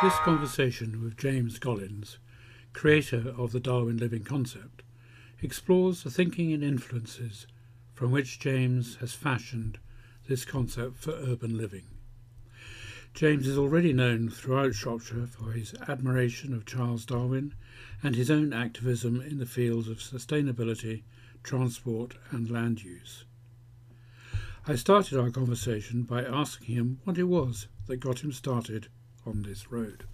This conversation with James Gollins, creator of the Darwinliving concept, explores the thinking and influences from which James has fashioned this concept for urban living. James is already known throughout Shropshire for his admiration of Charles Darwin and his own activism in the fields of sustainability, transport and land use. I started our conversation by asking him what it was that got him started on this road.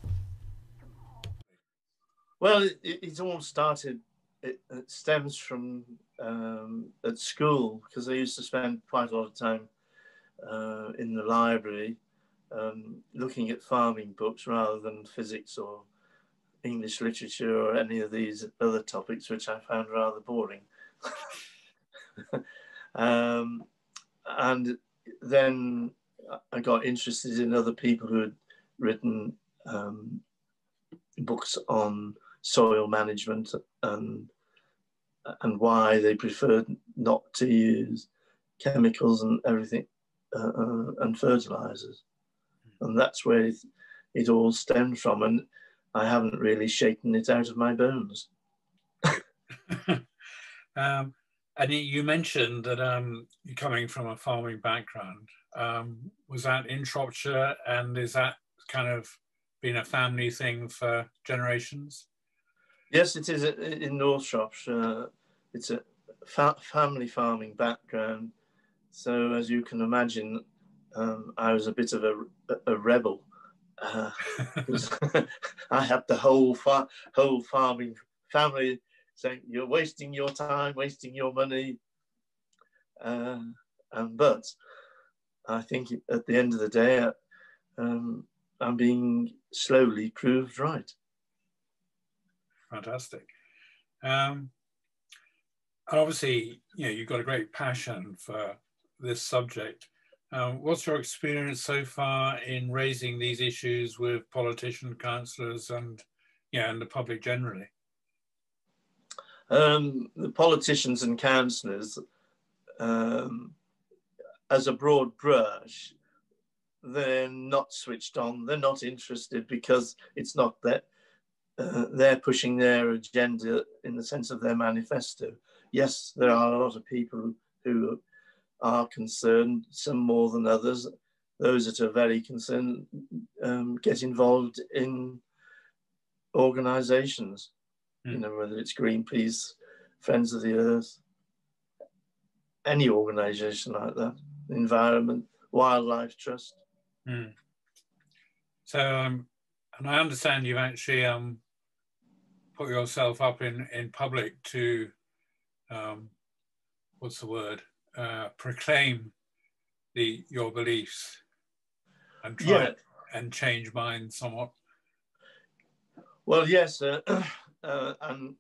Well, it all started, it stems from at school, because I used to spend quite a lot of time in the library looking at farming books rather than physics or English literature or any of these other topics, which I found rather boring. And then I got interested in other people who had written books on soil management and why they preferred not to use chemicals and everything and fertilizers. And that's where it all stemmed from. And I haven't really shaken it out of my bones. And you mentioned that you're coming from a farming background. Was that in Shropshire, and is that kind of been a family thing for generations? Yes, it is in North Shropshire. It's a family farming background. So as you can imagine, I was a bit of a rebel. I had the whole farming family saying, "You're wasting your time, wasting your money." But I think at the end of the day, I'm being slowly proved right. Fantastic. And obviously, you've got a great passion for this subject. What's your experience so far in raising these issues with politicians, councillors, and the public generally? The politicians and councillors, as a broad brush, they're not switched on. They're not interested because it's not that they're pushing their agenda in the sense of their manifesto. Yes, there are a lot of people who are concerned, some more than others. Those that are very concerned get involved in organisations, whether it's Greenpeace, Friends of the Earth, any organisation like that, Environment, Wildlife Trust. So, and I understand you've actually put yourself up in public to, what's the word, proclaim your beliefs and try and change minds somewhat. Well, yes, and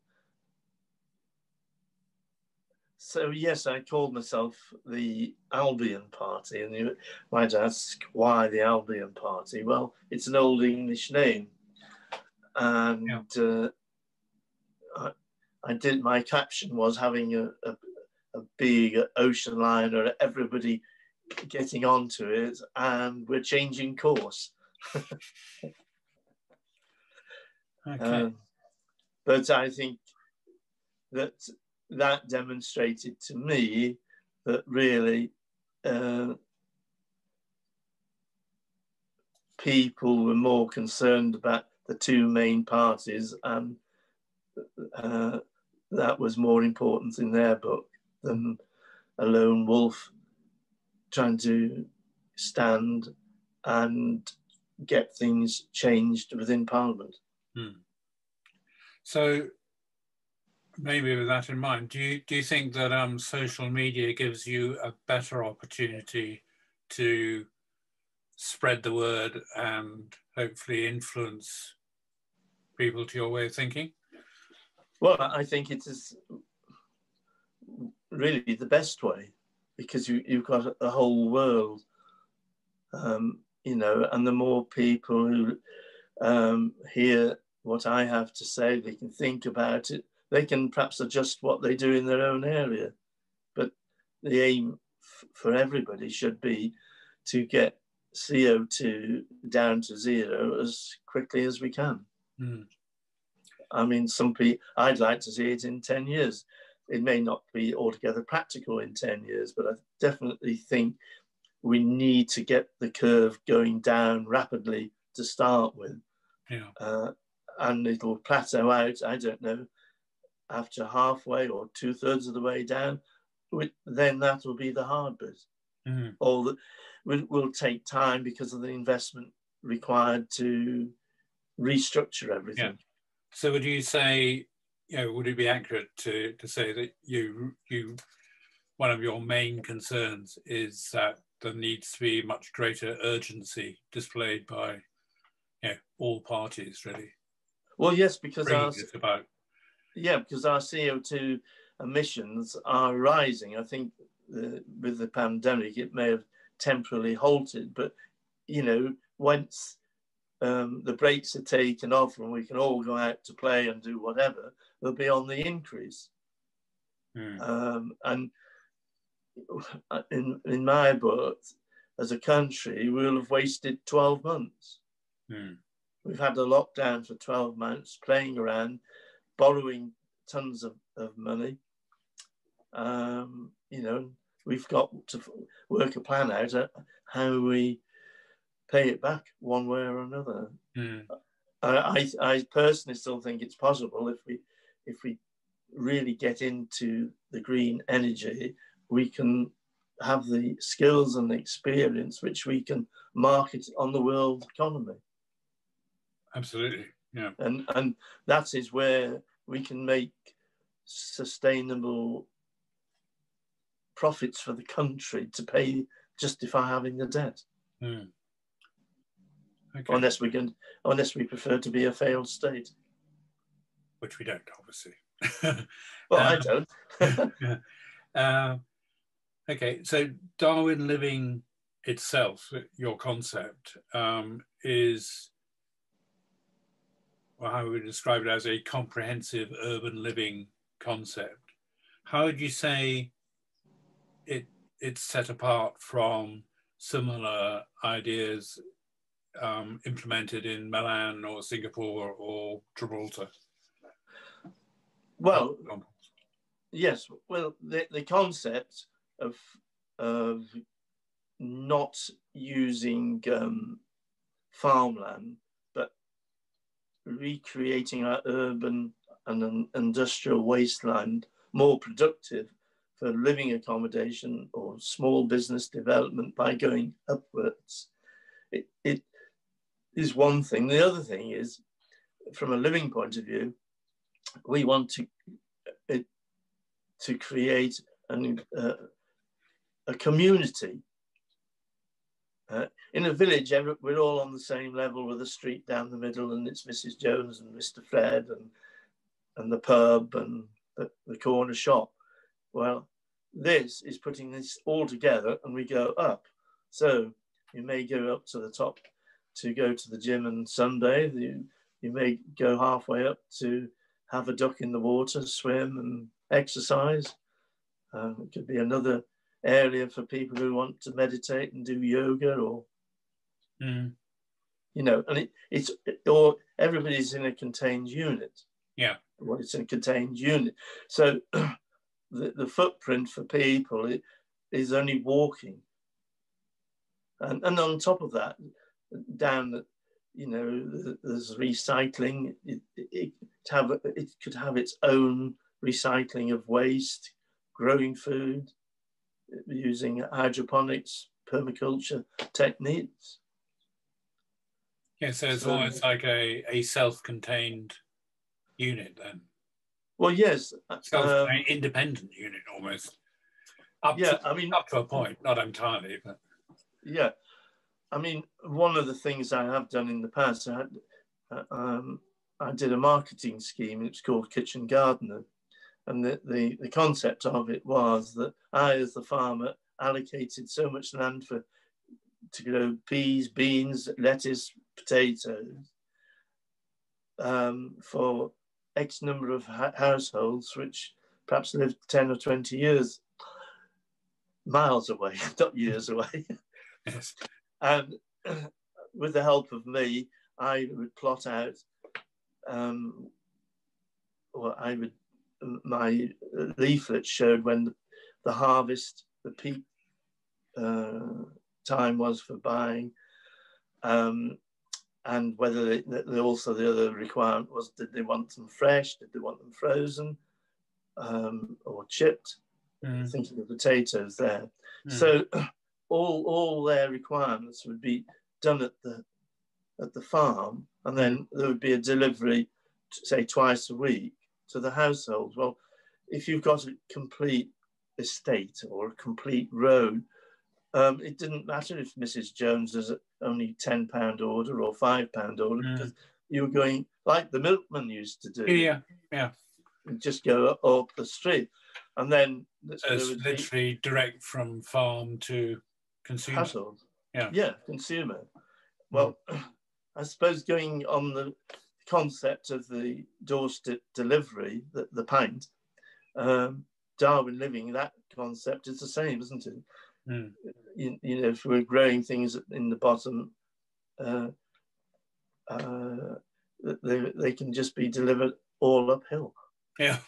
so yes, I called myself the Albion Party, and you might ask why the Albion Party. Well, it's an old English name, and I did. My caption was having a big ocean liner, everybody getting onto it, and we're changing course. Okay. But I think that demonstrated to me that really people were more concerned about the two main parties, and that was more important in their book than a lone wolf trying to stand and get things changed within Parliament. So maybe with that in mind, do you think that social media gives you a better opportunity to spread the word and hopefully influence people to your way of thinking? Well, I think it is really the best way, because you've got a whole world, and the more people who hear what I have to say, they can think about it, they can perhaps adjust what they do in their own area. But the aim for everybody should be to get CO2 down to zero as quickly as we can. Mm. I mean, I'd like to see it in 10 years. It may not be altogether practical in 10 years, but I definitely think we need to get the curve going down rapidly to start with. Yeah. And it'll plateau out, I don't know, after halfway or 2/3 of the way down. Then that will be the hard bit. Mm. All that will take time because of the investment required to restructure everything. Yeah. So would you say, would it be accurate to say that you one of your main concerns is that there needs to be much greater urgency displayed by all parties, really? Well, yes, because because our CO2 emissions are rising. I think with the pandemic, it may have temporarily halted, but once the brakes are taken off and we can all go out to play and do whatever, they'll be on the increase. Mm. And in my book, as a country, we'll have wasted 12 months. Mm. We've had a lockdown for 12 months, playing around, borrowing tons of money. We've got to work a plan out at how we pay it back one way or another. Mm. I personally still think it's possible if we really get into the green energy, we can have the skills and the experience which we can market on the world economy. Absolutely, yeah. And that is where we can make sustainable profits for the country to justify having the debt. Mm. Okay. Unless we prefer to be a failed state, which we don't, obviously. Well, I don't. Okay, so Darwinliving itself, your concept, is, well, how would we describe it, as a comprehensive urban living concept. How would you say it's set apart from similar ideas implemented in Milan or Singapore or Gibraltar? Well, yes. Well, the concept of not using farmland, but recreating our urban and industrial wasteland more productive for living accommodation or small business development by going upwards. It is one thing. The other thing is, from a living point of view, we want to create a community. In a village, we're all on the same level with a street down the middle, and it's Mrs. Jones and Mr. Fred and the pub and the corner shop. Well, this is putting this all together, and we go up. So you may go up to the top to go to the gym and sunbathe. You may go halfway up to have a duck in the water, swim and exercise. It could be another area for people who want to meditate and do yoga, or and everybody's in a contained unit. Yeah. Well, it's a contained unit. So the footprint for people is only walking. And on top of that, there's recycling. It could have its own recycling of waste, growing food, using hydroponics, permaculture techniques. Yeah, so it's almost like a self-contained unit then. Well, yes. Self-contained, independent unit almost. Up to a point, not entirely, but... Yeah. I mean, one of the things I have done in the past, I did a marketing scheme. It's called Kitchen Gardener. And the concept of it was that I, as the farmer, allocated so much land to grow peas, beans, lettuce, potatoes for X number of households, which perhaps lived 10 or 20 years miles away, not years away. Yes. And with the help of me, I would plot out, my leaflet showed when the harvest, the peak time was for buying, and whether also the other requirement was, did they want them fresh, did they want them frozen, or chipped? Thinking of potatoes there. So all their requirements would be done at the farm, and then there would be a delivery, say twice a week, to the household. Well, if you've got a complete estate or a complete road, it didn't matter if Mrs. Jones is only £10 order or £5 order, because you were going like the milkman used to do. Yeah. Just go up the street, and then so it's literally direct from farm to consumer. Household. Yeah, consumer. Well, I suppose going on the concept of the doorstep delivery, the pint, Darwinliving, that concept is the same, isn't it? You know, if we're growing things in the bottom, they can just be delivered all uphill. Yeah.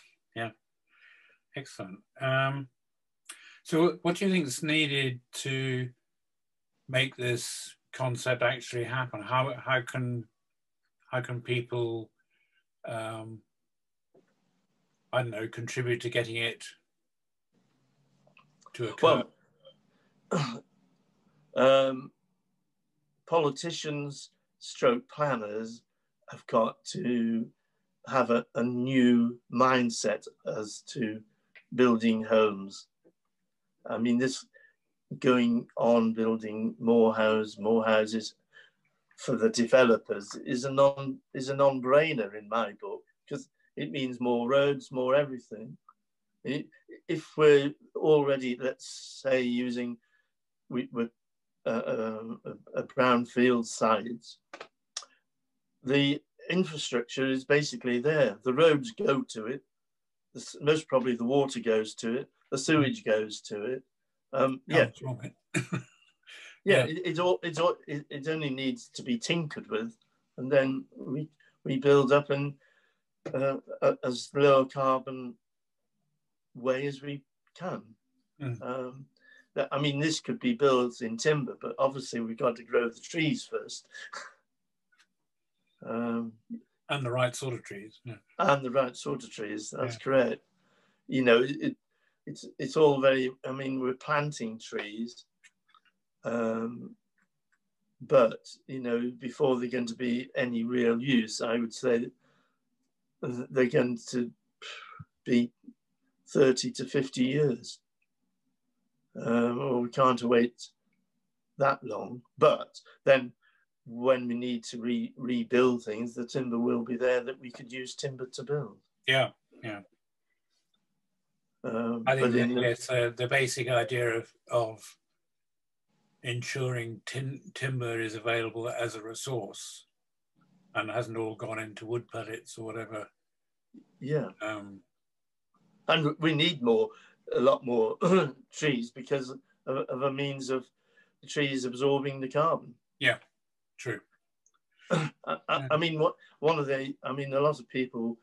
Excellent. So what do you think is needed to make this concept actually happen? How can people, I don't know, contribute to getting it to occur? Well, politicians stroke planners have got to have a new mindset as to building homes. I mean, this going on building more houses for the developers is a non-brainer in my book, because it means more roads, more everything. If we're already, let's say, using a brownfield site, the infrastructure is basically there. The roads go to it. Most probably the water goes to it. The sewage goes to it. It only needs to be tinkered with, and then we build up and as low carbon way as we can. I mean, this could be built in timber, but obviously we've got to grow the trees first. And the right sort of trees. And the right sort of trees, that's correct. You know, it's all very, I mean, we're planting trees, but, you know, before they're going to be any real use, I would say they're going to be 30 to 50 years. Or we can't wait that long. But then when we need to rebuild things, the timber will be there that we could use timber to build. Yeah. I think the basic idea of ensuring timber is available as a resource and hasn't all gone into wood pellets or whatever. Yeah. And we need a lot more trees because of a means of the trees absorbing the carbon. Yeah, true. I mean, a lot of people,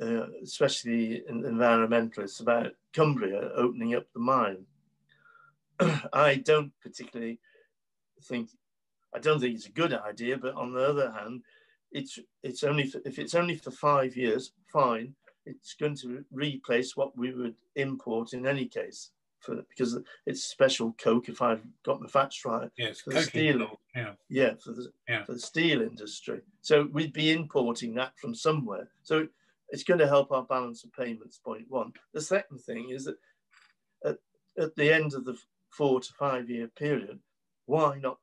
especially environmentalists, about Cumbria opening up the mine. I don't think it's a good idea, but on the other hand, if it's only for 5 years, fine. It's going to replace what we would import in any case, because it's special coke, if I've got my facts right. Yes, for the steel. For the steel industry. So we'd be importing that from somewhere. So it's going to help our balance of payments. Point one. The second thing is that at the end of the 4 to 5 year period, why not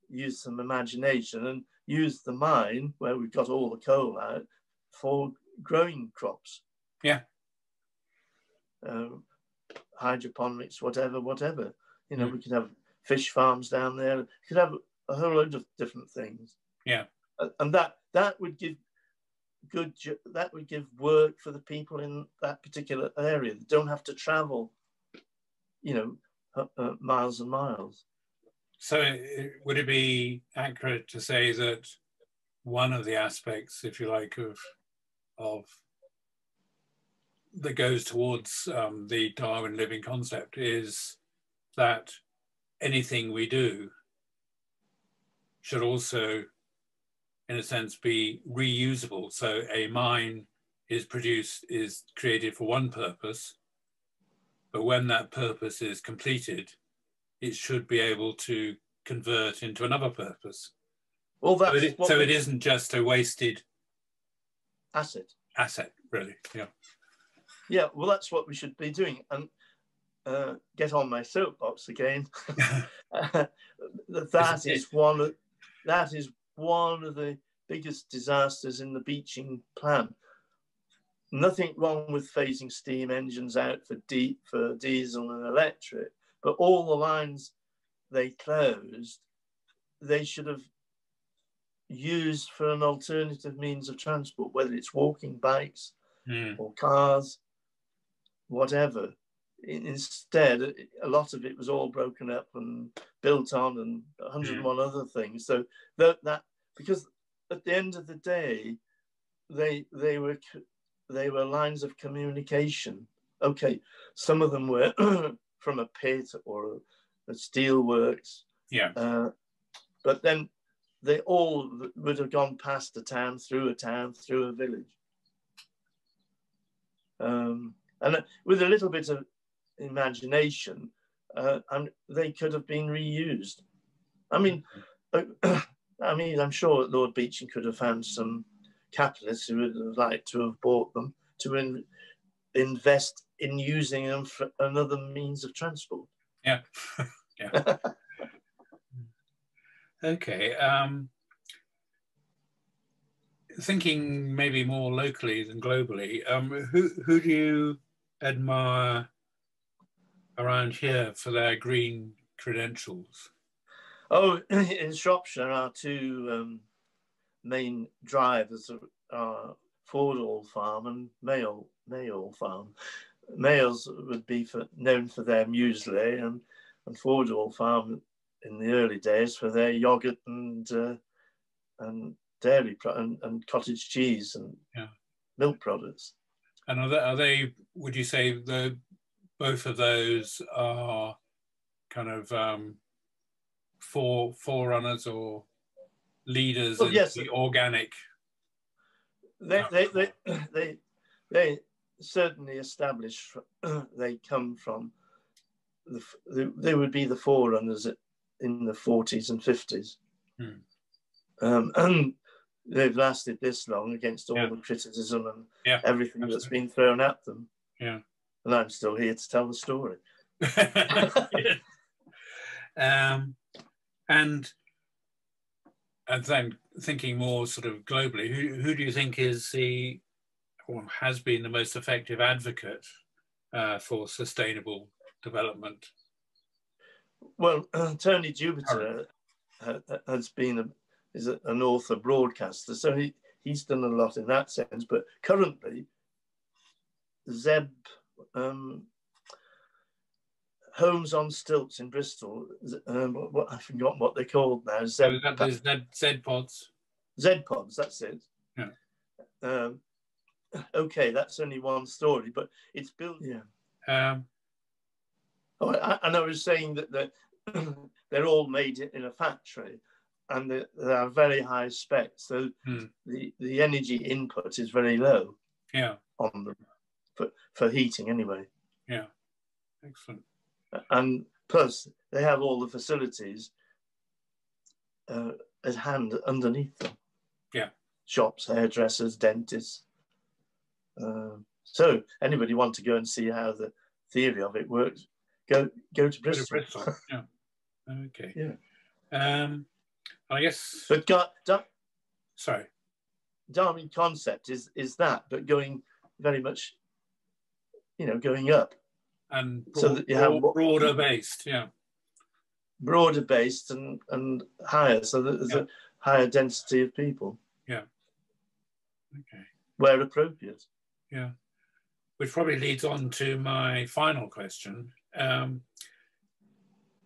use some imagination and use the mine where we've got all the coal out for growing crops? Hydroponics, whatever. You know, we could have fish farms down there. We could have a whole load of different things. And that would give work for the people in that particular area. They don't have to travel, you know, miles and miles. So would it be accurate to say that one of the aspects, if you like, of that goes towards the Darwin living concept is that anything we do should also, in a sense, be reusable. So a mine is created for one purpose, but when that purpose is completed, it should be able to convert into another purpose. Well, that's so it isn't just a wasted asset, really. Yeah. Yeah, well, that's what we should be doing. And get on my soapbox again. that is one of the biggest disasters in the beaching plan. Nothing wrong with phasing steam engines out for diesel and electric, but all the lines they closed, they should have used for an alternative means of transport, whether it's walking, bikes, or cars, whatever. Instead, a lot of it was all broken up and built on, and 101 other things. So that because at the end of the day, they were lines of communication. Okay, some of them were from a pit or a steel works. Yeah. But then they all would have gone past a town, through a village. And with a little bit of imagination, and they could have been reused. I mean, I'm sure Lord Beeching could have found some capitalists who would have liked to have bought them to invest in using them for another means of transport. Yeah. Yeah. Okay. Thinking maybe more locally than globally, who do you admire around here for their green credentials? Oh, in Shropshire, our two main drivers are Fordall Farm and Mayall Farm. Mayall's would be known for their muesli, and Fordall Farm in the early days for their yogurt and dairy and cottage cheese and milk products. And are they? Would you say both of those are kind of forerunners or leaders in the organic? They certainly established. They come from they would be the forerunners in the 40s and 50s. And they've lasted this long against all the criticism and everything that's been thrown at them. Yeah. And I'm still here to tell the story. And then thinking more sort of globally, who do you think is or has been the most effective advocate for sustainable development? Well, Tony Jupiter has been is an author broadcaster, so he's done a lot in that sense. But currently, Zeb Homes on Stilts in Bristol, I forgot what they're called now. Z-Pods. Z-Pods, that's it. Yeah. Okay, that's only one story, but it's built. Yeah. And I was saying that they're all made in a factory, and they are very high spec, so the energy input is very low. Yeah. On them for heating anyway. Yeah. Excellent. And plus, they have all the facilities at hand underneath them. Yeah. Shops, hairdressers, dentists. So anybody want to go and see how the theory of it works, go to Bristol. Yeah. Okay. Yeah. I guess. But sorry. Darwin concept is that, but going very much, going up. And so that you have broader based, yeah. Broader based and higher, so that there's a higher density of people. Yeah. Okay. Where appropriate. Yeah. Which probably leads on to my final question.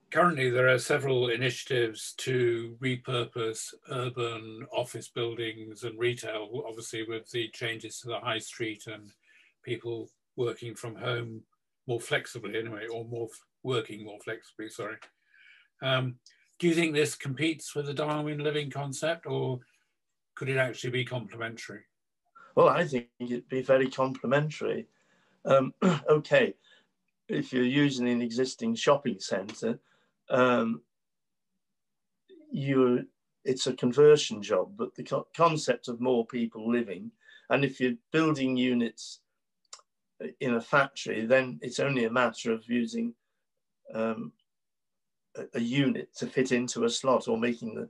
Currently, there are several initiatives to repurpose urban office buildings and retail, obviously with the changes to the high street and people working from home more flexibly anyway, or working more flexibly, sorry. Do you think this competes with the Darwin living concept, or could it actually be complementary? Well, I think it'd be very complementary. Okay, if you're using an existing shopping centre, it's a conversion job, but the concept of more people living, and if you're building units in a factory, then it's only a matter of using a unit to fit into a slot, or making the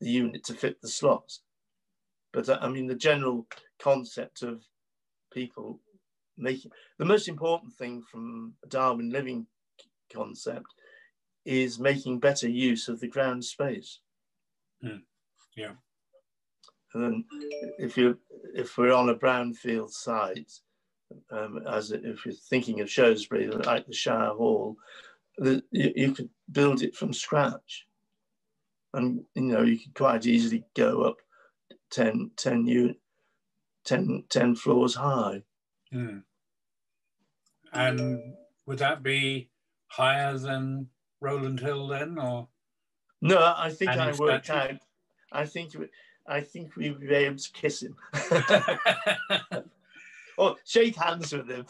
unit to fit the slot. But I mean, the general concept of people making, the most important thing from a Darwin living concept is making better use of the ground space. Yeah. And then if we're on a brownfield site, if you're thinking of Shrewsbury, like the Shire Hall, you could build it from scratch, and you could quite easily go up 10 floors high. And would that be higher than Rowland Hill then, or? No, I think I worked out. I think we would be able to kiss him. Or shake hands with him.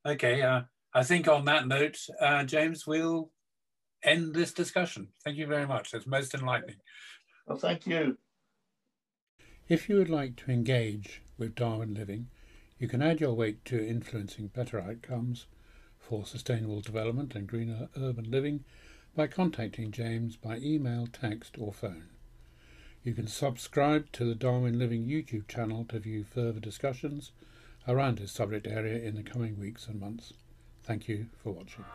Okay, I think on that note, James, we'll end this discussion. Thank you very much. That's most enlightening. Well, thank you. If you would like to engage with Darwin Living, you can add your weight to influencing better outcomes for sustainable development and greener urban living by contacting James by email, text or phone. You can subscribe to the Darwin Living YouTube channel to view further discussions around this subject area in the coming weeks and months. Thank you for watching.